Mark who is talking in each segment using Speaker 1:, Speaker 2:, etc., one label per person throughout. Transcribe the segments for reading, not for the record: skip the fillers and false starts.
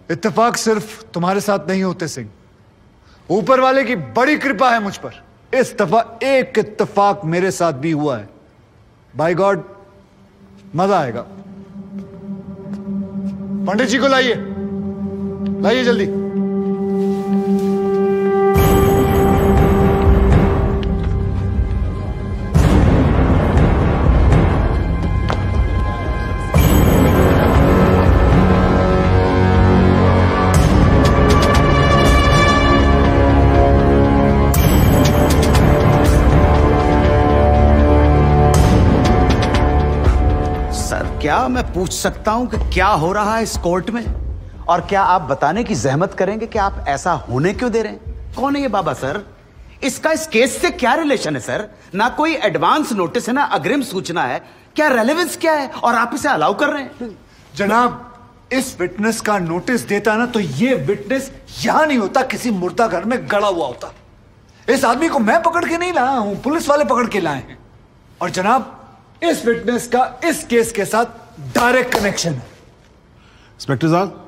Speaker 1: इत्तेफाक सिर्फ तुम्हारे साथ नहीं होते सिंह, ऊपर वाले की बड़ी कृपा है मुझ पर। इस दफा एक इत्तेफाक मेरे साथ भी हुआ है। बाय गॉड, मजा आएगा। पंडित जी को लाइए, लाइए जल्दी।
Speaker 2: क्या मैं पूछ सकता हूं कि क्या हो रहा है इस कोर्ट में, और क्या आप बताने की जहमत करेंगे कि आप ऐसा होने क्यों दे रहे हैं? कौन है ये बाबा सर? इसका इस केस से क्या रिलेशन है सर? ना कोई एडवांस नोटिस है, ना अग्रिम सूचना है। क्या रेलेवेंस क्या है, और आप इसे अलाउ कर रहे हैं?
Speaker 1: जनाब, इस विटनेस का नोटिस देता ना तो ये विटनेस यहां नहीं होता, किसी मुर्दा घर में गड़ा हुआ होता। इस आदमी को मैं पकड़ के नहीं लाया हूं, पुलिस वाले पकड़ के लाए हैं। और जनाब, इस विटनेस का इस केस के साथ डायरेक्ट कनेक्शन है।
Speaker 3: इंस्पेक्टर साहब,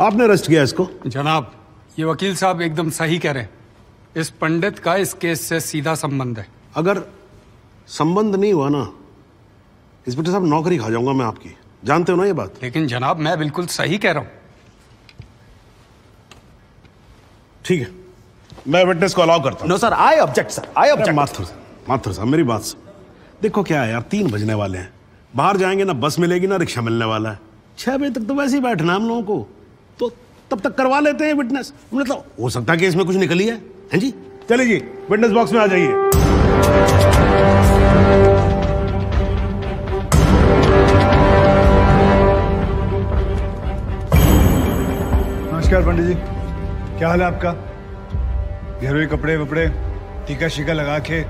Speaker 3: आपने अरेस्ट किया इसको?
Speaker 4: जनाब, ये वकील साहब एकदम सही कह रहे हैं। इस पंडित का इस केस से सीधा संबंध है।
Speaker 3: अगर संबंध नहीं हुआ ना, इंस्पेक्टर साहब, नौकरी खा जाऊंगा मैं आपकी, जानते हो ना ये बात।
Speaker 4: लेकिन जनाब, मैं बिल्कुल सही कह रहा हूं।
Speaker 3: ठीक है, मैं विटनेस को अलाउ करता हूं।
Speaker 2: No sir, I object sir, I object.
Speaker 3: Mathur साहब, मेरी बात सुन। देखो क्या है यार, 3 बजने वाले हैं, बाहर जाएंगे ना बस मिलेगी ना रिक्शा मिलने वाला है। 6 बजे तक तो वैसे ही बैठना हम लोगों को, तो तब तक करवा लेते हैं विटनेस। मतलब हो सकता है कि इसमें कुछ निकली है। हैं जी, चलिए जी, विटनेस बॉक्स में आ जाइए।
Speaker 1: नमस्कार पंडित जी, क्या हाल है आपका? घरेलू कपड़े वपड़े, टीका शीका लगा के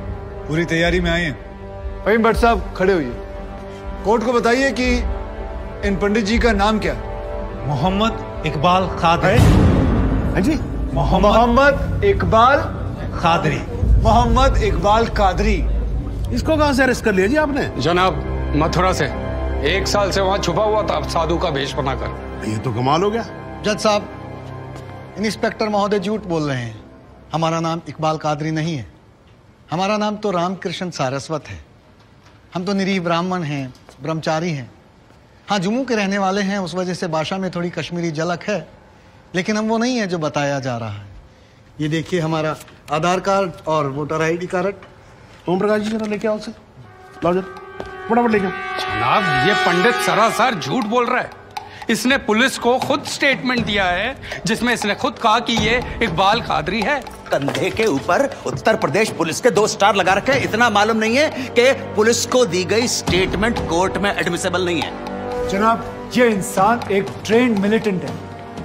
Speaker 1: पूरी तैयारी में आए हैं। भाई भट्ट साहब, खड़े होइए। कोर्ट को बताइए कि इन पंडित जी का नाम क्या है?
Speaker 5: मोहम्मद इकबाल कादरी।
Speaker 1: हाँ जी, मोहम्मद इकबाल
Speaker 5: कादरी।
Speaker 1: मोहम्मद इकबाल कादरी।
Speaker 3: इसको कहां से अरेस्ट कर लिया जी आपने?
Speaker 4: जनाब, मथुरा से। 1 साल से वहां छुपा हुआ था साधु का भेष बनाकर।
Speaker 3: ये तो कमाल हो गया।
Speaker 6: जज साहब, इंस्पेक्टर महोदय झूठ बोल रहे हैं। हमारा नाम इकबाल कादरी नहीं है, हमारा नाम तो रामकृष्ण सारस्वत है। हम तो निरीह ब्राह्मण हैं, ब्रह्मचारी हैं। हाँ, जम्मू के रहने वाले हैं, उस वजह से भाषा में थोड़ी कश्मीरी झलक है, लेकिन हम वो नहीं है जो बताया जा रहा है। ये देखिए हमारा आधार कार्ड और voter ID card.
Speaker 3: Om Prakash ji, जरा लेके आओ उसे, लाओ जरा, फटाफट लेके आओ।
Speaker 4: जनाब, ये पंडित सरासर झूठ बोल रहा है। इसने पुलिस को खुद स्टेटमेंट दिया है, जिसमें इसने खुद कहा कि ये इकबाल कादरी है।
Speaker 2: कंधे के ऊपर उत्तर प्रदेश पुलिस के 2 स्टार लगा रखे। इतना मालूम नहीं है कि पुलिस को दी गई स्टेटमेंट कोर्ट में एडमिसेबल नहीं है।
Speaker 1: जनाब, ये इंसान एक ट्रेन्ड मिलिटेंट है।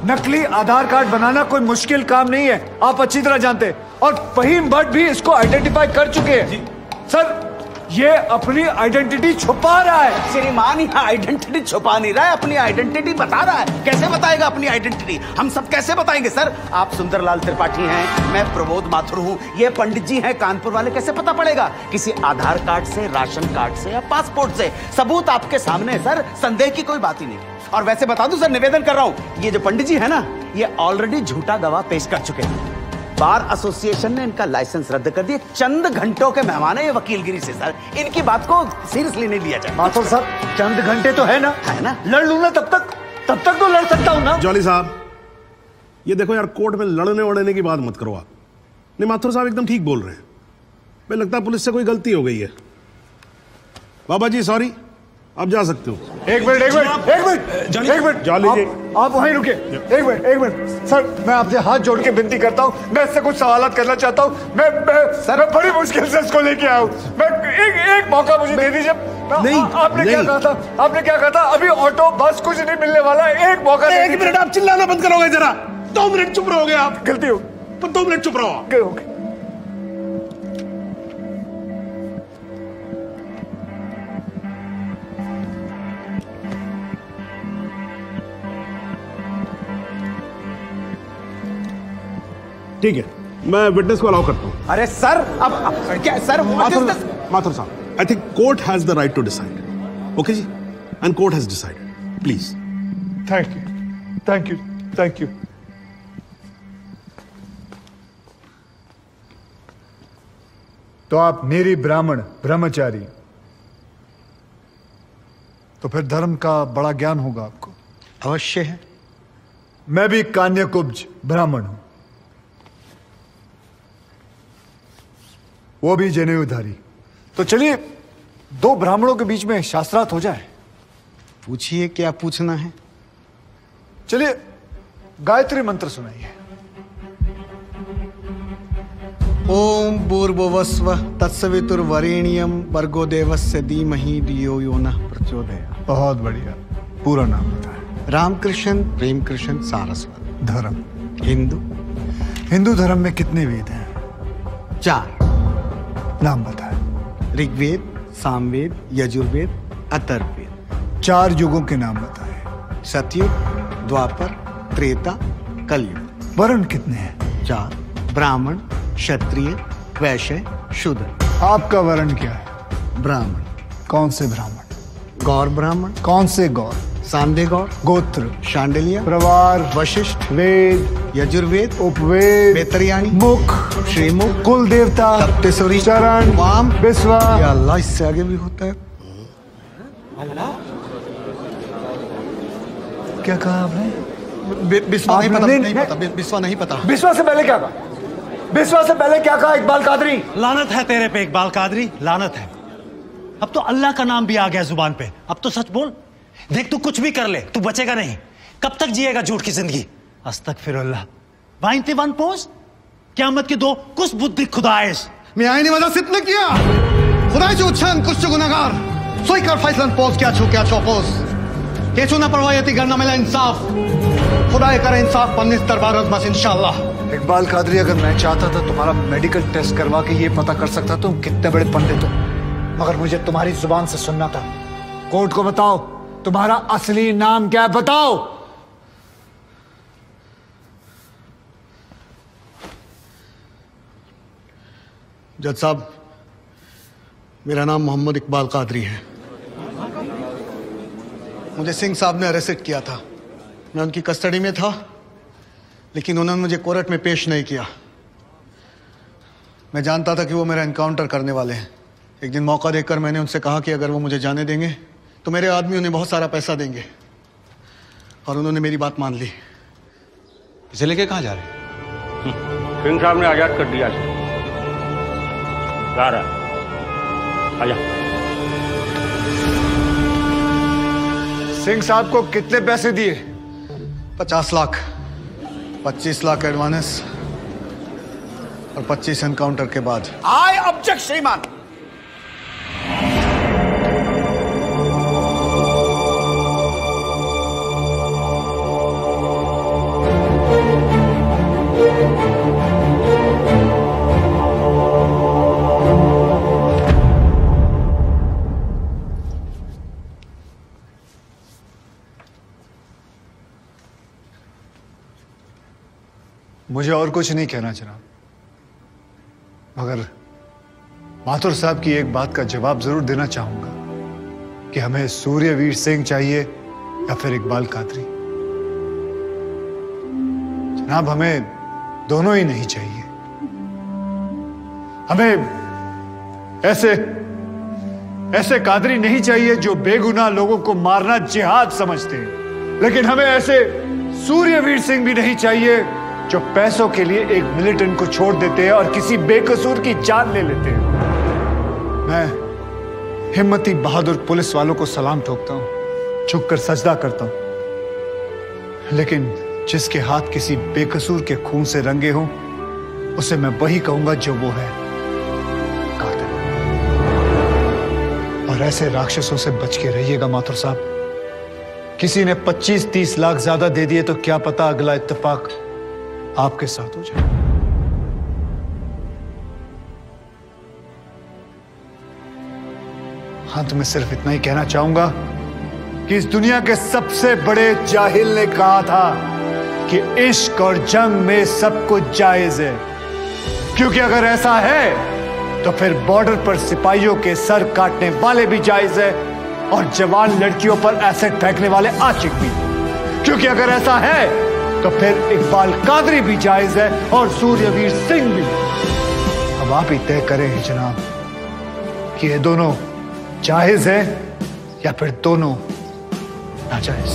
Speaker 1: नकली आधार कार्ड बनाना कोई मुश्किल काम नहीं है, आप अच्छी तरह जानते हैं। और फहीम भट्ट भी इसको आइडेंटिफाई कर चुके हैं। सर, ये अपनी आइडेंटिटी छुपा रहा है।
Speaker 2: श्रीमान, यहाँ आइडेंटिटी छुपा नहीं रहा है, अपनी आइडेंटिटी बता रहा है। कैसे बताएगा अपनी आइडेंटिटी? हम सब कैसे बताएंगे सर? आप सुंदरलाल त्रिपाठी हैं, मैं प्रबोध माथुर हूँ, ये पंडित जी हैं कानपुर वाले, कैसे पता पड़ेगा? किसी आधार कार्ड से, राशन कार्ड से या पासपोर्ट से। सबूत आपके सामने है सर, संदेह की कोई बात ही नहीं। और वैसे बता दूं सर, निवेदन कर रहा हूं, ये जो पंडित जी है ना, ये ऑलरेडी झूठा गवाह पेश कर चुके हैं। बार एसोसिएशन ने इनका लाइसेंस रद्द कर दिया। चंद घंटों के मेहमान है ये वकीलगिरी से सर, इनकी बात को सीरियसली नहीं लिया जाए।
Speaker 1: माथुर साहब, चंद घंटे तो है ना, लड़ लूं ना, तब तक तो लड़ सकता हूं ना।
Speaker 3: जॉली साहब, ये देखो यार, कोर्ट में लड़ने वड़ने की बात मत करो आप। नहीं, माथुर साहब एकदम ठीक बोल रहे हैं। मुझे लगता है पुलिस से कोई गलती हो गई है। बाबा जी सॉरी, आप जा सकते हो।
Speaker 1: एक मिनट
Speaker 3: जॉली जी,
Speaker 1: आप वहीं रुके। एक मिनट सर, मैं आपसे हाथ जोड़ के विनती करता हूँ, मैं इससे कुछ सवालात करना चाहता हूँ। मैं बड़ी मुश्किल से इसको लेके आया हूँ। मैं एक मौका मुझे दे दीजिए।
Speaker 3: नहीं,
Speaker 1: आपने क्या कहा था? अभी ऑटो बस कुछ नहीं मिलने वाला है, एक मौका।
Speaker 3: 1 मिनट आप चिल्लाना बंद करोगे जरा? 2 मिनट चुप रहोगे आप?
Speaker 1: गलती हो,
Speaker 3: 2 मिनट चुप रहो। ठीक है, मैं विटनेस को अलाउ करता हूं।
Speaker 2: अरे सर, अब क्या सर?
Speaker 3: माथुर साहब, I think court has the right to decide. Okay ji, and court has decided. Please.
Speaker 1: Thank you. Thank you, thank you. तो आप मेरी ब्राह्मण ब्रह्मचारी, तो फिर धर्म का बड़ा ज्ञान होगा आपको।
Speaker 6: अवश्य है।
Speaker 1: मैं भी कान्यकुब्ज ब्राह्मण हूं, वो भी जनेऊधारी। तो चलिए दो ब्राह्मणों के बीच में शास्त्रार्थ हो जाए।
Speaker 6: पूछिए, क्या पूछना है?
Speaker 1: चलिए गायत्री मंत्र सुनाइए।
Speaker 6: ओम भूर्भुवस्व तत्सवितुर्वरेण्यम भर्गो देवस्य धीमहि धियो यो नः प्रचोदयात्।
Speaker 1: बहुत बढ़िया, पूरा नाम बताएं।
Speaker 6: रामकृष्ण प्रेमकृष्ण सारस्वत।
Speaker 1: धर्म
Speaker 6: हिंदू।
Speaker 1: हिंदू धर्म में कितने वेद हैं?
Speaker 6: 4।
Speaker 1: नाम बताएं।
Speaker 6: ऋग्वेद, सामवेद, यजुर्वेद, अथर्ववेद।
Speaker 1: 4 युगों के नाम बताएं।
Speaker 6: सतयुग, द्वापर, त्रेता, कलयुग।
Speaker 1: वर्ण कितने हैं?
Speaker 6: 4। ब्राह्मण, क्षत्रिय, वैश्य, शूद्र।
Speaker 1: आपका वर्ण क्या है?
Speaker 6: ब्राह्मण।
Speaker 1: कौन से ब्राह्मण?
Speaker 6: गौर ब्राह्मण।
Speaker 1: कौन से गौर?
Speaker 6: सांदे गौर।
Speaker 1: गोत्र?
Speaker 6: शांडिलिया।
Speaker 1: प्रवार?
Speaker 6: वशिष्ठ।
Speaker 1: वेद?
Speaker 6: यजुर्वेद।
Speaker 1: उपवेद?
Speaker 6: बेतरियाणी।
Speaker 1: मुख?
Speaker 6: श्रीमुख।
Speaker 1: कुल देवता?
Speaker 6: सप्तसुरी।
Speaker 1: चरण?
Speaker 6: वाम।
Speaker 1: विश्वा?
Speaker 6: या अल्लाह, इससे आगे भी होता है।
Speaker 1: क्या कहा आपने?
Speaker 6: बिस्वा नहीं
Speaker 1: आपने-
Speaker 6: पता,
Speaker 1: नहीं-
Speaker 6: नहीं पता, बिस्वा नहीं पता।
Speaker 1: विश्वा से पहले क्या कहा? विश्वा से पहले क्या कहा इकबाल कादरी?
Speaker 5: लानत है तेरे पे इकबाल कादरी, लानत है। अब तो अल्लाह का नाम भी आ गया जुबान पे। अब तो सच बोल। देख तू कुछ भी कर ले, तू बचेगा नहीं। कब तक जिएगा झूठ की जिंदगी? अस्तगफिरुल्लाह। वाइनते वन पोज क़यामत के 2 कुछ बुद्धि खुदाइश।
Speaker 6: मी आईने वाला सिद्ध किया खुदायचे उच्छान कुछ गुनाहगार सोई कर फैसलन पोज क्या छो पोज केचू ना परवायती करना मिला इंसाफ खुदाए करे इंसाफ पन्नीस दरबार बस इंशाल्लाह।
Speaker 1: इकबाल कादरी, अगर मैं चाहता था तुम्हारा मेडिकल टेस्ट करवा के ये पता कर सकता तुम कितने बड़े पंडित हो, मगर मुझे तुम्हारी जुबान से सुनना था। कोर्ट को बताओ तुम्हारा असली नाम क्या है, बताओ।
Speaker 6: जज साहब, मेरा नाम मोहम्मद इकबाल कादरी है। मुझे सिंह साहब ने अरेस्ट किया था। मैं उनकी कस्टडी में था, लेकिन उन्होंने मुझे कोर्ट में पेश नहीं किया। मैं जानता था कि वो मेरा एनकाउंटर करने वाले हैं। एक दिन मौका देकर मैंने उनसे कहा कि अगर वो मुझे जाने देंगे तो मेरे आदमी उन्हें बहुत सारा पैसा देंगे, और उन्होंने मेरी बात मान ली।
Speaker 7: इसे लेके कहाँ जा रहे हैं?
Speaker 8: सिंह साहब ने आजाद कर दिया है। जा रहा है, आजा।
Speaker 1: सिंह साहब को कितने पैसे दिए?
Speaker 6: 50 लाख, 25 लाख एडवांस और 25 एनकाउंटर के बाद।
Speaker 2: आई ऑब्जेक्ट श्रीमान।
Speaker 1: मुझे और कुछ नहीं कहना जनाब, मगर माथुर साहब की एक बात का जवाब जरूर देना चाहूंगा कि हमें सूर्यवीर सिंह चाहिए या फिर इकबाल कादरी। जनाब, हमें दोनों ही नहीं चाहिए। हमें ऐसे कादरी नहीं चाहिए जो बेगुनाह लोगों को मारना जिहाद समझते हैं, लेकिन हमें ऐसे सूर्यवीर सिंह भी नहीं चाहिए जो पैसों के लिए एक मिलिटेंट को छोड़ देते हैं और किसी बेकसूर की जान ले लेते हैं। मैं हिम्मती बहादुर पुलिस वालों को सलाम ठोकता हूं, झुककर सजदा करता हूं, लेकिन जिसके हाथ किसी बेकसूर के खून से रंगे हों, उसे मैं वही कहूंगा जो वो है, कातिल। और ऐसे राक्षसों से बच के रहिएगा माथुर साहब। किसी ने 25-30 लाख ज्यादा दे दिए तो क्या पता अगला इत्तेफाक आपके साथ हो जाए। अंत में सिर्फ इतना ही कहना चाहूंगा कि इस दुनिया के सबसे बड़े जाहिल ने कहा था कि इश्क और जंग में सब कुछ जायज है, क्योंकि अगर ऐसा है तो फिर बॉर्डर पर सिपाहियों के सर काटने वाले भी जायज है और जवान लड़कियों पर एसिड फेंकने वाले आशिक भी, क्योंकि अगर ऐसा है तो फिर इकबाल कादरी भी जायज है और सूर्यवीर सिंह भी। अब आप ही तय करें जनाब कि ये दोनों जायज है या फिर दोनों नाजायज।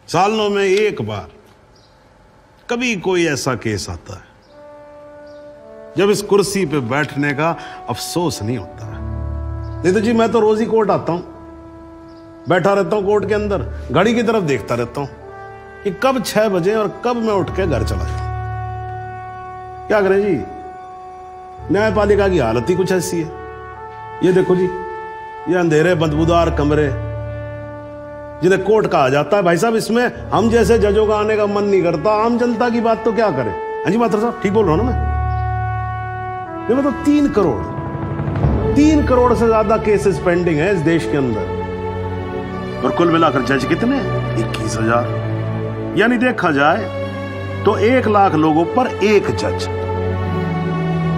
Speaker 3: सालों में एक बार कभी कोई ऐसा केस आता है जब इस कुर्सी पे बैठने का अफसोस नहीं होता है। नहीं तो जी मैं तो रोज ही कोर्ट आता हूं, बैठा रहता हूं कोर्ट के अंदर, घड़ी की तरफ देखता रहता हूं कि कब 6 बजे और कब मैं उठ के घर चला जाऊं। क्या करें जी, न्यायपालिका की हालत ही कुछ ऐसी है। ये देखो जी, ये अंधेरे बदबूदार कमरे जिन्हें कोर्ट कहा जाता है, भाई साहब इसमें हम जैसे जजों का आने का मन नहीं करता। आम जनता की बात तो क्या करें। हाँ जी माथुर साहब, ठीक बोल रहा हूं ना मैं? ये मतलब 3 करोड़ से ज्यादा केसेस पेंडिंग है इस देश के अंदर, और कुल मिलाकर जज कितने? 21,000। यानी देखा जाए तो 1 लाख लोगों पर 1 जज।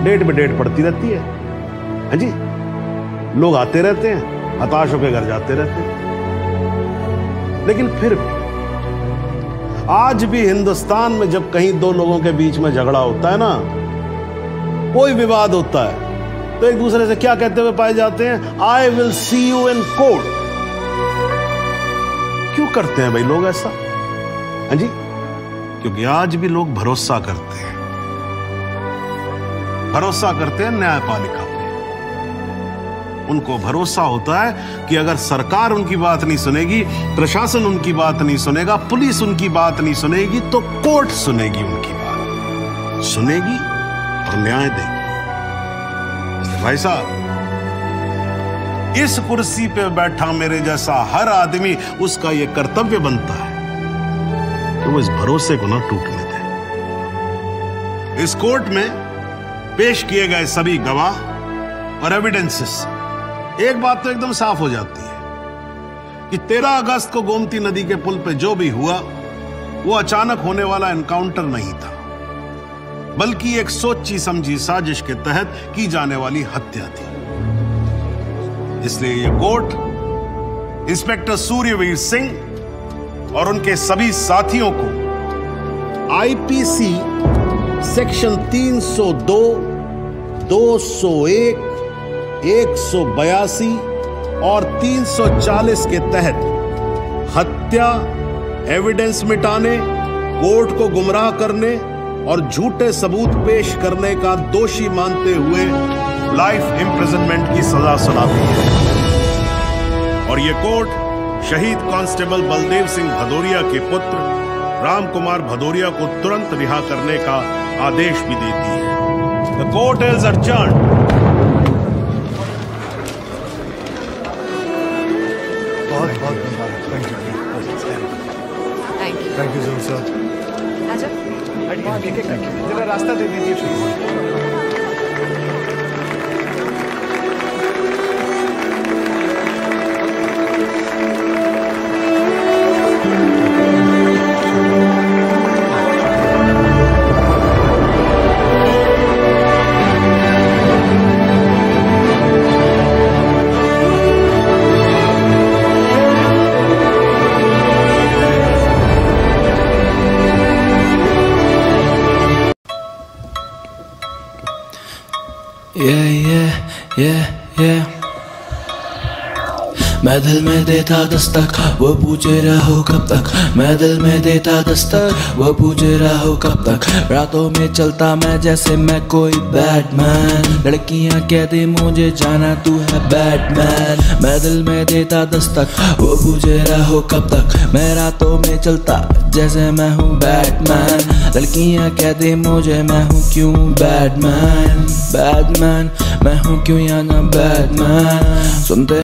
Speaker 3: डेट पे डेट पड़ती रहती है। हाँ जी, लोग आते रहते हैं, हताश होकर घर जाते रहते हैं। लेकिन फिर भी आज भी हिंदुस्तान में जब कहीं 2 लोगों के बीच में झगड़ा होता है ना, कोई विवाद होता है, तो एक दूसरे से क्या कहते हुए पाए जाते हैं? I will see you in court. क्यों करते हैं भाई लोग ऐसा? हाँ जी, क्योंकि आज भी लोग भरोसा करते हैं न्यायपालिका पे। उनको भरोसा होता है कि अगर सरकार उनकी बात नहीं सुनेगी, प्रशासन उनकी बात नहीं सुनेगा, पुलिस उनकी बात नहीं सुनेगी, तो कोर्ट सुनेगी उनकी बात, सुनेगी और न्याय देगी। भाई साहब, इस कुर्सी पे बैठा मेरे जैसा हर आदमी, उसका यह कर्तव्य बनता है कि वो इस भरोसे को ना टूटने दे। इस कोर्ट में पेश किए गए सभी गवाह और एविडेंसेस, एक बात तो एकदम साफ हो जाती है कि 13 अगस्त को गोमती नदी के पुल पे जो भी हुआ वो अचानक होने वाला एनकाउंटर नहीं था, बल्कि एक सोची समझी साजिश के तहत की जाने वाली हत्या थी। इसलिए ये कोर्ट इंस्पेक्टर सूर्यवीर सिंह और उनके सभी साथियों को आईपीसी सेक्शन 302, 201, 182 और 340 के तहत हत्या, एविडेंस मिटाने, कोर्ट को गुमराह करने और झूठे सबूत पेश करने का दोषी मानते हुए लाइफ इम्प्रिजनमेंट की सजा सुनाती है। और यह कोर्ट शहीद कांस्टेबल बलदेव सिंह भदौरिया के पुत्र राम कुमार भदौरिया को तुरंत रिहा करने का आदेश भी देती है। The court is adjourned।
Speaker 1: बहुत मुबारक। Thank you sir. जरा रास्ता दे दीजिए प्लीज।
Speaker 9: मैं दिल में देता दस्तक, वो पूछे रहो कब तक। मैं दिल में देता दस्तक, वो पूछे रहो कब तक। रातों में चलता मैं जैसे मैं कोई बैटमैन, लड़कियां कहती मुझे जाना तू है बैटमैन। मैं दिल में देता दस्तक, वो पूछे रहो कब तक। मैं रातों में चलता जैसे मैं हूँ बैटमैन, लड़कियां कहती मुझे मैं हूँ क्यों बैटमैन। बैटमैन मैं हूँ क्यों या ना बैटमैन। सुनते